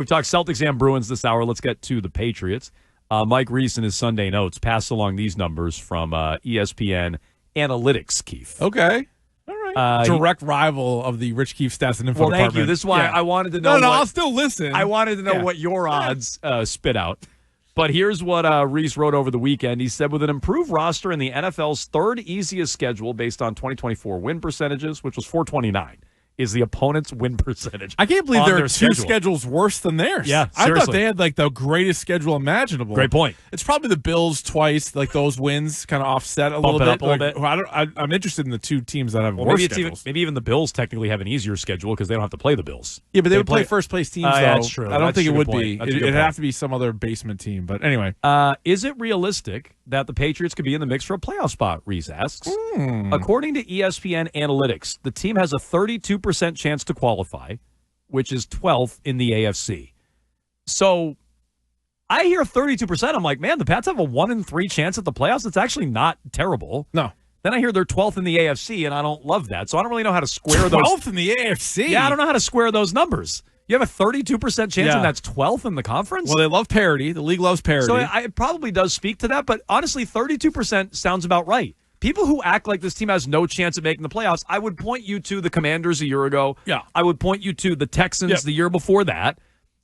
We've talked Celtics and Bruins this hour. Let's get to the Patriots. Mike Reese in his Sunday notes passed along these numbers from ESPN Analytics, Keefe. Okay. All right. Direct rival of the Rich Keefe Stats and Info Well, thank department. you. This is why I wanted to know. No, I'll still listen. I wanted to know what your odds spit out. But here's what Reese wrote over the weekend. He said, with an improved roster in the NFL's third easiest schedule based on 2024 win percentages, which was 429, is the opponent's win percentage. I can't believe there are two schedule. Schedules worse than theirs. Yeah, I seriously. thought they had like the greatest schedule imaginable. Great point. It's probably the Bills twice, like those wins kind of offset a little bit. Up a little bit. I'm interested in the two teams that have worse maybe schedules. Maybe even the Bills technically have an easier schedule because they don't have to play the Bills. Yeah, but they would play first place teams, though. That's true. I don't think it would point. be. That's a good It'd point. have to be some other basement team. But anyway. Is it realistic that the Patriots could be in the mix for a playoff spot, Reese asks. According to ESPN Analytics, the team has a 32% chance to qualify, which is 12th in the AFC. So I hear 32%. I'm like, man, the Pats have a 1 in 3 chance at the playoffs. It's actually not terrible. No. Then I hear they're 12th in the AFC, and I don't love that. So I don't really know how to square those. 12th in the AFC? Yeah, I don't know how to square those numbers. You have a 32% chance, and that's 12th in the conference? Well, they love parity. The league loves parity. So it probably does speak to that, but honestly, 32% sounds about right. People who act like this team has no chance of making the playoffs, I would point you to the Commanders a year ago. Yeah. I would point you to the Texans the year before that.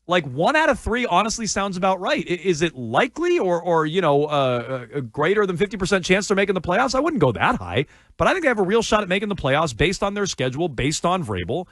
Like 1 out of 3 honestly sounds about right. Is it likely or a greater than 50% chance they're making the playoffs? I wouldn't go that high, but I think they have a real shot at making the playoffs based on their schedule, based on Vrabel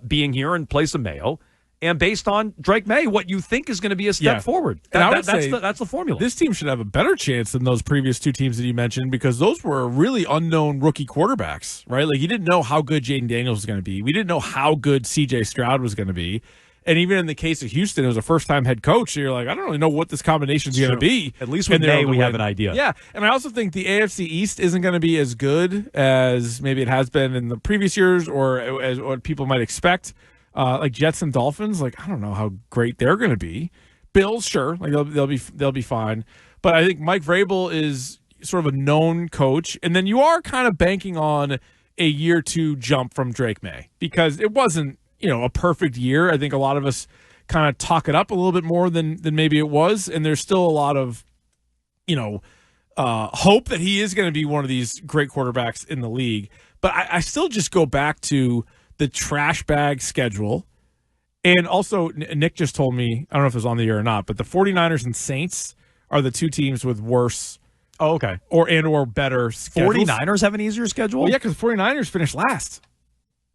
being here in place of Mayo. And based on Drake May, what you think is going to be a step forward. That's the formula. This team should have a better chance than those previous two teams that you mentioned because those were really unknown rookie quarterbacks, right? Like you didn't know how good Jaden Daniels was going to be. We didn't know how good C.J. Stroud was going to be. And even in the case of Houston, it was a first-time head coach. So you're like, I don't really know what this combination is going to be. At least with May, we have an idea. Yeah, and I also think the AFC East isn't going to be as good as maybe it has been in the previous years or as what people might expect. Like Jets and Dolphins, like I don't know how great they're going to be. Bills, sure, like they'll be fine. But I think Mike Vrabel is sort of a known coach, and then you are kind of banking on a year 2 jump from Drake May because it wasn't a perfect year. I think a lot of us kind of talk it up a little bit more than maybe it was, and there's still a lot of hope that he is going to be one of these great quarterbacks in the league. But I still just go back to the trash bag schedule. And also, Nick just told me, I don't know if it was on the air or not, but the 49ers and Saints are the two teams with worse or better schedules. 49ers have an easier schedule? Well, yeah, because the 49ers finished last.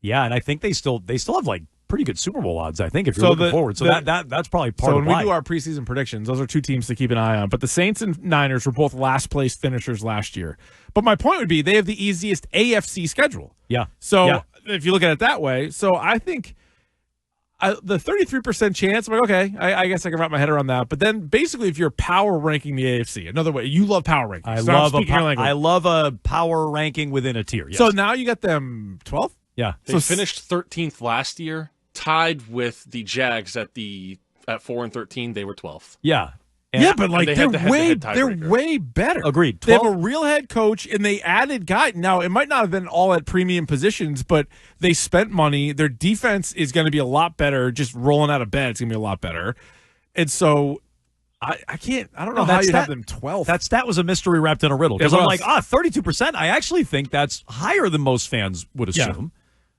Yeah, and I think they still have like pretty good Super Bowl odds, I think, if you're looking forward. So that's probably part of when why. we do our preseason predictions, those are two teams to keep an eye on. But the Saints and Niners were both last place finishers last year. But my point would be they have the easiest AFC schedule. Yeah. So if you look at it that way, so I think the 33% chance, I'm like, okay, I guess I can wrap my head around that. But then basically if you're power ranking the AFC, another way, you love power rankings. I love a power ranking within a tier. Yes. So now you got them 12th? Yeah. They finished 13th last year, tied with the Jags at 4 and 13. They were 12th. Yeah. But like they're way better. Agreed. 12. They have a real head coach, and they added guys. Now it might not have been all at premium positions, but they spent money. Their defense is going to be a lot better. Just rolling out of bed, it's going to be a lot better. And so I don't know how you have them 12th. That stat was a mystery wrapped in a riddle because I'm like 32%. I actually think that's higher than most fans would assume.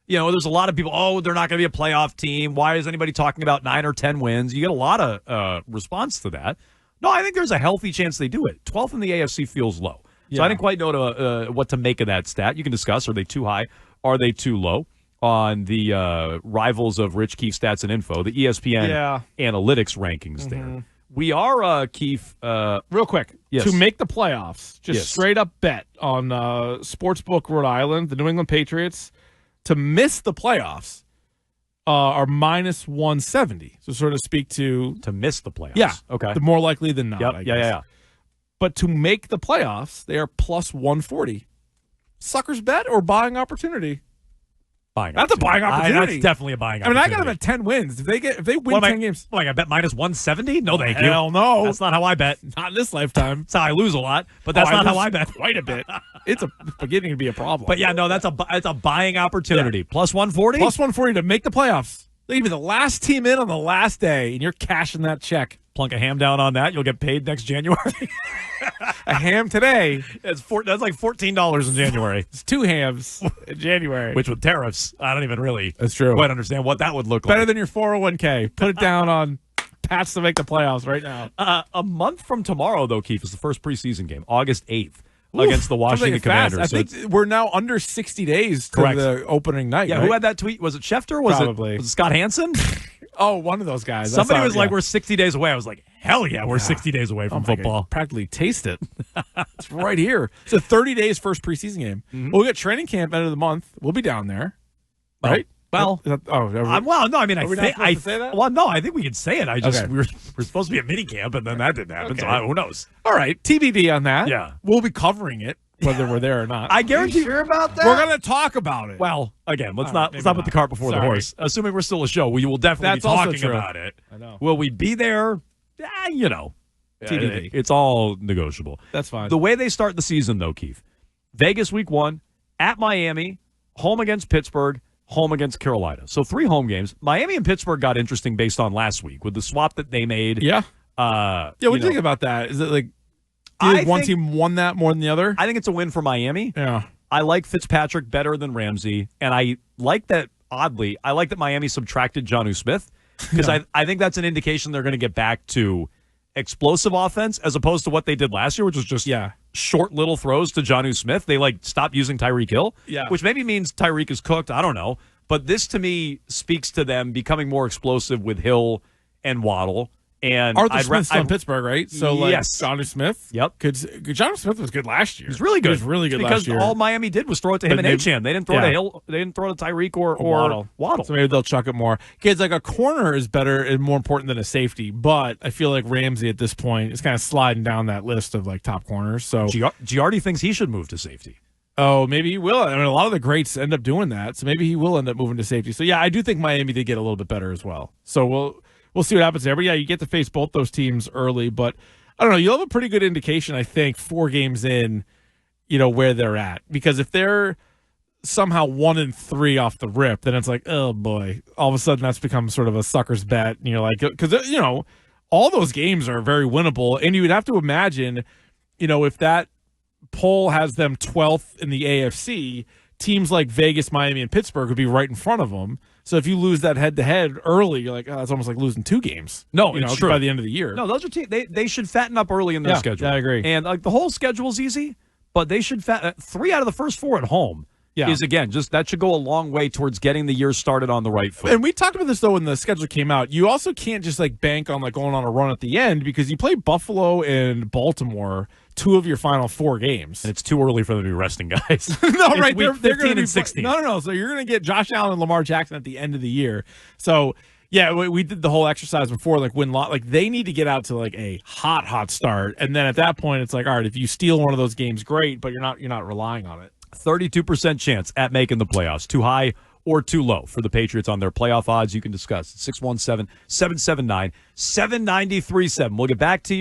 Yeah. There's a lot of people, they're not going to be a playoff team. Why is anybody talking about 9 or 10 wins? You get a lot of response to that. No, I think there's a healthy chance they do it. 12th in the AFC feels low. So I didn't quite know what to make of that stat. You can discuss, are they too high? Are they too low? On the rivals of Rich Keefe Stats and Info, the ESPN Analytics rankings there. We are, Keefe. Real quick, to make the playoffs, just straight up bet on Sportsbook Rhode Island, the New England Patriots, to miss the playoffs. Are minus 170. So sort of speak to miss the playoffs. Yeah. Okay. The more likely than not, Yep. I guess. Yeah. But to make the playoffs, they are plus 140. Suckers bet or buying opportunity? That's a buying opportunity. That's definitely a buying opportunity. I got them at 10 wins. If they win 10 games. I bet minus 170? No, thank you. Hell no. That's not how I bet. Not in this lifetime. That's how I lose a lot, but that's not how I bet. Quite a bit. It's beginning to be a problem. But that's a buying opportunity. Yeah. Plus 140? Plus 140 to make the playoffs. They give you the last team in on the last day, and you're cashing that check. Plunk a ham down on that. You'll get paid next January. A ham today. That's like $14 in January. It's 2 hams in January. Which with tariffs, I don't even really That's true. quite understand what that would look Better like. than your 401k. Put it down on Pats to make the playoffs right now. A month from tomorrow, though, Keefe, is the first preseason game, August 8th, against the Washington Commanders. I think we're now under 60 days to the opening night. Yeah, right? who had that tweet? Was it Schefter? Was it Scott Hansen? Oh, one of those guys. Somebody was like, we're 60 days away. I was like, hell yeah, we're 60 days away from football. Practically taste it. It's right here. It's a 30 days first preseason game. Mm-hmm. We'll get training camp end of the month. We'll be down there. Right? Well, no, I mean, I say that? Well, no, I think we can say it. I just we're supposed to be at mini camp, and then that didn't happen. Okay. So who knows? All right, TBD on that. Yeah, we'll be covering it whether we're there or not. I guarantee. You sure about that? We're going to talk about it. Well, again, let's not put the cart before the horse. Assuming we're still a show, we will definitely be talking about it. I know. Will we be there? TBD. It's all negotiable. That's fine. The way they start the season, though, Keith, Vegas week 1, at Miami, home against Pittsburgh, home against Carolina. So 3 home games. Miami and Pittsburgh got interesting based on last week with the swap that they made. Yeah. What do you think about that? Is it like, do you think one team won that more than the other? I think it's a win for Miami. Yeah. I like Fitzpatrick better than Ramsey, and I like that, oddly, I like that Miami subtracted Jonnu Smith because I think that's an indication they're going to get back to explosive offense as opposed to what they did last year, which was just short little throws to Jonnu Smith. They stopped using Tyreek Hill, which maybe means Tyreek is cooked. I don't know. But this to me speaks to them becoming more explosive with Hill and Waddle. And Arthur Smith's from Pittsburgh, right? So yes. Jonnu Smith. Yep. Jonnu Smith was good last year. He was really good. He was really good because last year. All Miami did was throw it to him and Achane. They didn't throw to Hill. They didn't throw to Tyreek or Waddle. So maybe they'll chuck it more. Kids, like a corner is better and more important than a safety, but I feel like Ramsey at this point is kind of sliding down that list of top corners. So Giardi thinks he should move to safety. Oh, maybe he will. I mean, a lot of the greats end up doing that, so maybe he will end up moving to safety. So yeah, I do think Miami did get a little bit better as well. So we'll see what happens there. But yeah, you get to face both those teams early. But I don't know. You'll have a pretty good indication, I think, 4 games in, where they're at. Because if they're somehow 1-3 off the rip, then it's like, oh boy, all of a sudden that's become sort of a sucker's bet. And you're like, because all those games are very winnable, and you would have to imagine, if that poll has them 12th in the AFC, teams like Vegas, Miami, and Pittsburgh would be right in front of them. So if you lose that head-to-head early, you're like, it's almost like losing 2 games. No, it's true. By the end of the year. No, those are they should fatten up early in their schedule. Yeah, I agree. And the whole schedule's easy, but they should 3 out of the first 4 at home. Yeah. Is again just that should go a long way towards getting the year started on the right foot. And we talked about this though when the schedule came out. You also can't just bank on going on a run at the end because you play Buffalo and Baltimore 2 of your final 4 games. And it's too early for them to be resting guys. No, right? They're 15 and 16. No. So you're going to get Josh Allen and Lamar Jackson at the end of the year. So yeah, we did the whole exercise before, they need to get out to a hot start, and then at that point it's all right, if you steal one of those games, great, but you're not relying on it. 32% chance at making the playoffs. Too high or too low for the Patriots on their playoff odds. You can discuss 617-779-7937. We'll get back to you.